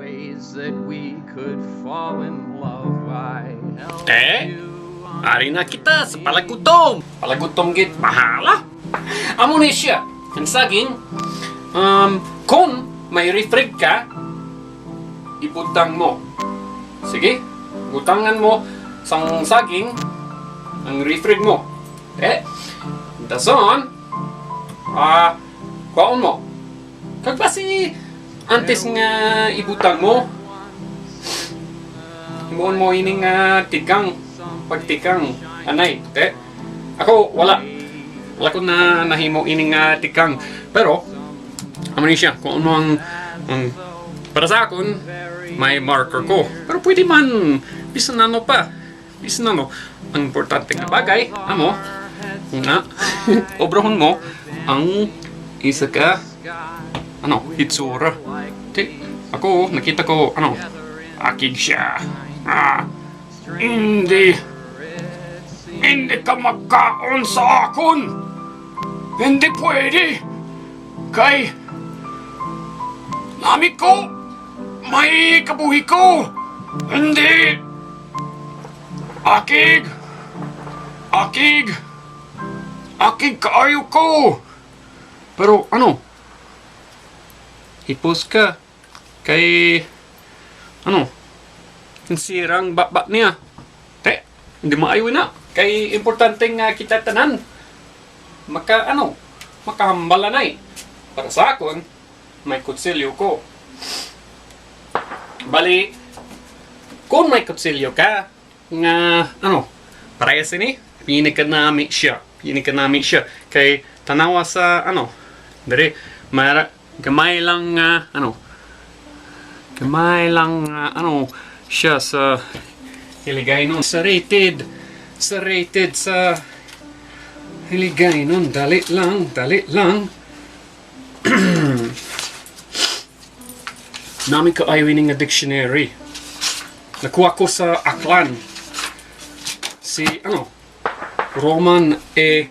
prays that we could fall in love. I held you Ari na kita sa palagutom. Palagutom git mahala. Amo ni siya. Ang saging, kung may refrig ka, ibutang mo. Sige, butangan mo sang saging ang refrig mo. Dason, kuwaon mo. Kag basi antes nga ibutang mo, himuon mo ining tikang, pagtikang, anay. Ako, wala ko na nahimo ining tikang. Pero, amo ni siya, kung ano ang para sa akon, may marker ko. Pero pwede man, bisan ano pa. Bisan ano, ang importante na bagay, amo, na, obrahon mo, ang isa ka, hitsura. Ako, nakita ko, akig siya. Hindi ka magkaon sa akon. Hindi pwede. Kay, nami ko, may kabuhi ko. Hindi. Akig kaayo ko. Pero hipos ka. Kay, sirang baba niya. Hindi maayo na. Kay, importante nga kita tanan. Makahambala na eh. Para sa akon, may kutsilyo ko. Bali, kung may kutsilyo ka, nga, parehas ini, pini ka nami siya. Kay, tanawa sa, dari, gamay lang, siya sa Hiligaynon. Sa rated sa Hiligaynon. Dali lang. Namin ka ayaw nga dictionary. Nakuha ko sa Aklan. Si, Roman E.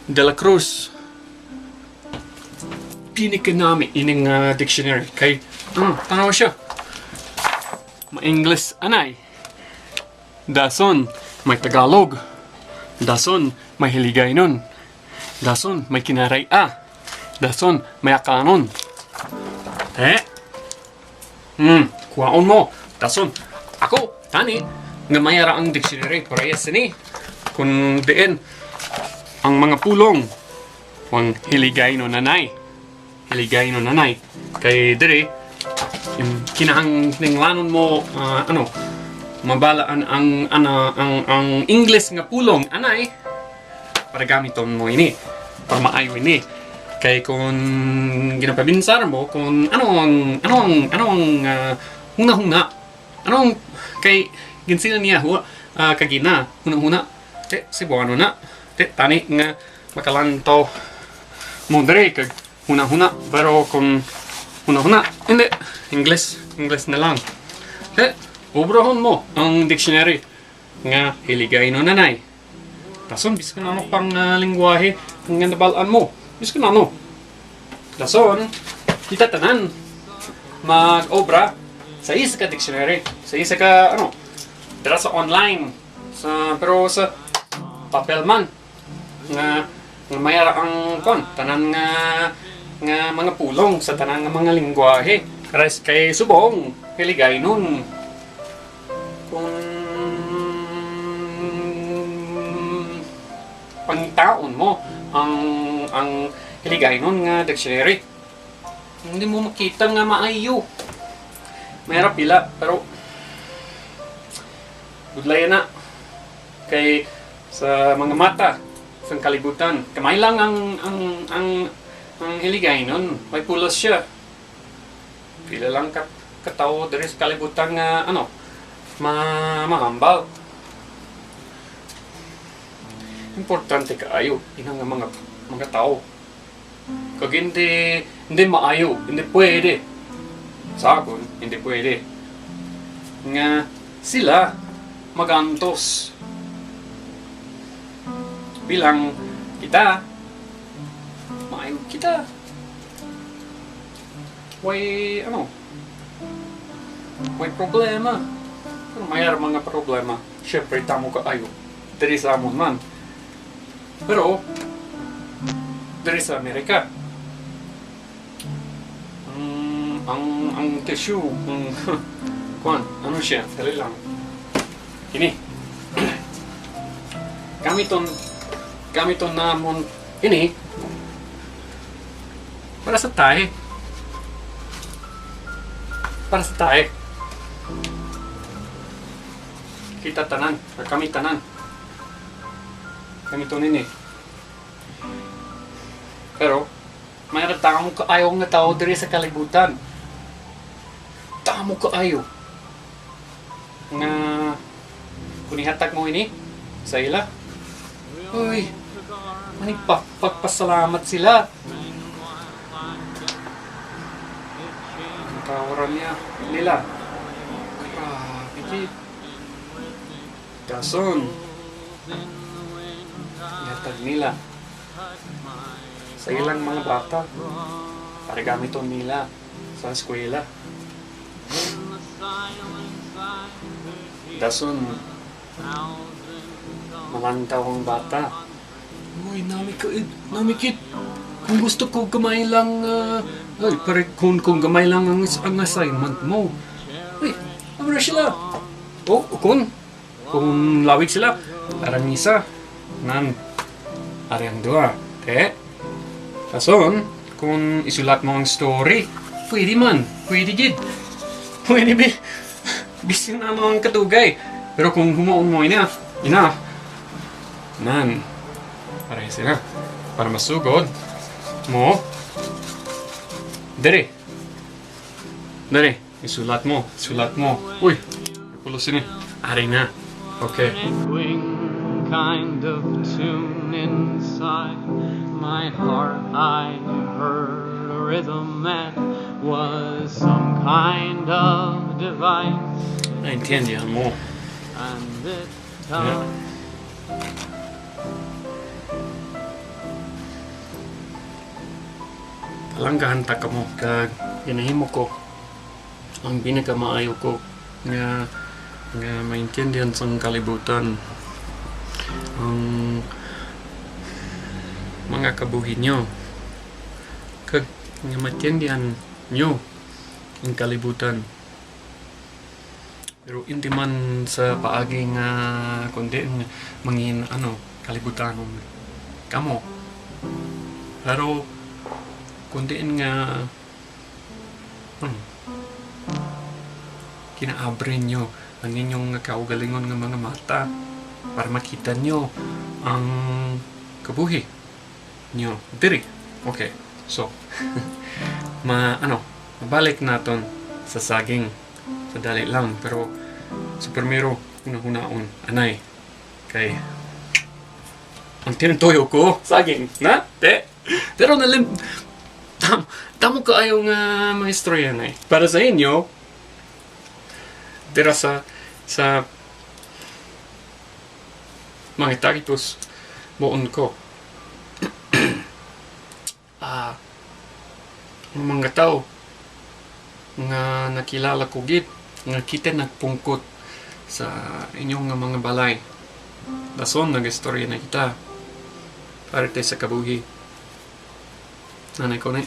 De la Cruz. Pinikin namin ining dictionary. Kay, tanaw siya. Ma-English anay. Dason, may Tagalog. Dason, may Hiligaynon. Dason, may Kinaray A. Dason, may Akanon. Kuwaon mo. Dason, ako, tani, nga mayara ang dictionary. Parehas ini. Kung diin, ang mga pulong, ang Hiligaynon nanay. Kay diri, kinahanglanon mo, mabalaan ang English nga pulong, anay, para gamiton mo ini, para maayo ini. Kay kung ginapabinsar mo, kung ano ang huna-huna, kay ginsina niya, kagina, huna-huna, sibuano na, tani nga makalanto mo diri, kag huna-huna, pero kung huna-huna, hindi, English na lang. Ubrahon mo ang dictionary nga Hiligaynon nanay. Dason, bis ka na pang lingwahe nga nabalaan mo. Bis ka na Dason, kita tanan mag-obra sa isa ka dictionary. Sa isa ka, dira sa online. Pero sa papel man. Nga mayara ang tanan nga mga pulong sa tanan nga mga lingwahe. Kay subong Hiligaynon. Kung pangitaon mo ang Hiligaynon nga dictionary, hindi mo makita nga maayo. Mayroon pila, pero budlaya na. Kay sa mga mata, sa kalibutan, kamay lang ang Hiligaynon, may pulos siya. Pila lang katao dari sa kalibutan nga mahambal. Importante kaayo inang mga tao. Kag hindi maayo, hindi pwede. Sa akon, hindi pwede. Nga sila magantos. Bilang kita, maayo kita. Why, may problema. Pero mayroon mga problema. Siyempre, tamo ka ayo. Dari sa amon man. Pero, dari sa Amerika. Ang tissue, kuan, ano siya? Dali lang. Ini. Gamiton namon ini para sa tae. Para sa tae. Kita tanan, kami tanan. Gamiton ini. Pero mayroon taong kaayaw nga tao diri sa kalibutan. Tamo kaayo. Nga kunihatag mo ini sa ila. Uy, pagpasalamat sila. Ang tawaran niya nila. Grabe, kid. Dason. Ihatag nila sa ilang mga bata para gamiton nila sa eskwela. Dason malantaw ang bata. Uy, namikit. Kung gusto ko gamay lang, kung gamay lang ang assignment mo. Uy, abra sila. O, kung lawig sila, parang isa. Nan, ariang dua. Kason, kung isulat mo ang story, pwede man. Pwede gid. Pwede bisin na mo ang katugay. Pero kung humuon mo ina, nan, parang sila. Para masugod mo, Dere, isulat mo. Uy, pulos ini. Ari na. Okay. Echoing kind of tune inside my heart. I heard a rhythm that was some kind of device, Naintindihan mo. and it tells Palanggahan ta ka mo. Kag ginahimo ko ang pinakamaayo ko nga maintindihan sa kalibutan ang mga kabuhi nyo. Kag nga maintindihan nyo ang kalibutan. Pero hindi man sa paagi nga kundi mangin kalibutan kamo. Pero kundi nga kinaabre nyo ang inyong kaugalingon ng mga mata para makita nyo ang kabuhi nyo. Diri. Okay. So, mabalik naton sa saging. Sadali lang. Pero, sa primero, una-unaon, anay. Kay, ang tinutuyo ko, saging. Na? Pero tamo ka ayaw nga maestro yan eh. Para sa inyo, dira sa mga tagitos buon ko. Ang mga tao nga nakilala ko gid nga kita nagpungkot sa inyong nga mga balay. Dason nag-istorya na kita para tayo sa kabuhi. Nanay ko na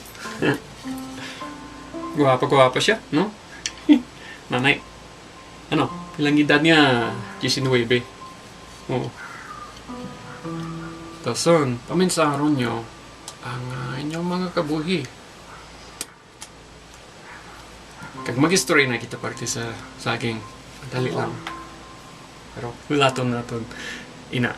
Guwapa siya, no? Nanay. Ilang edad niya? 19. Oo. Dason, paminsaron nyo ang inyong mga kabuhi. Kag mag-history na kita parte sa saging. Madali lang. Pero wala naton ina.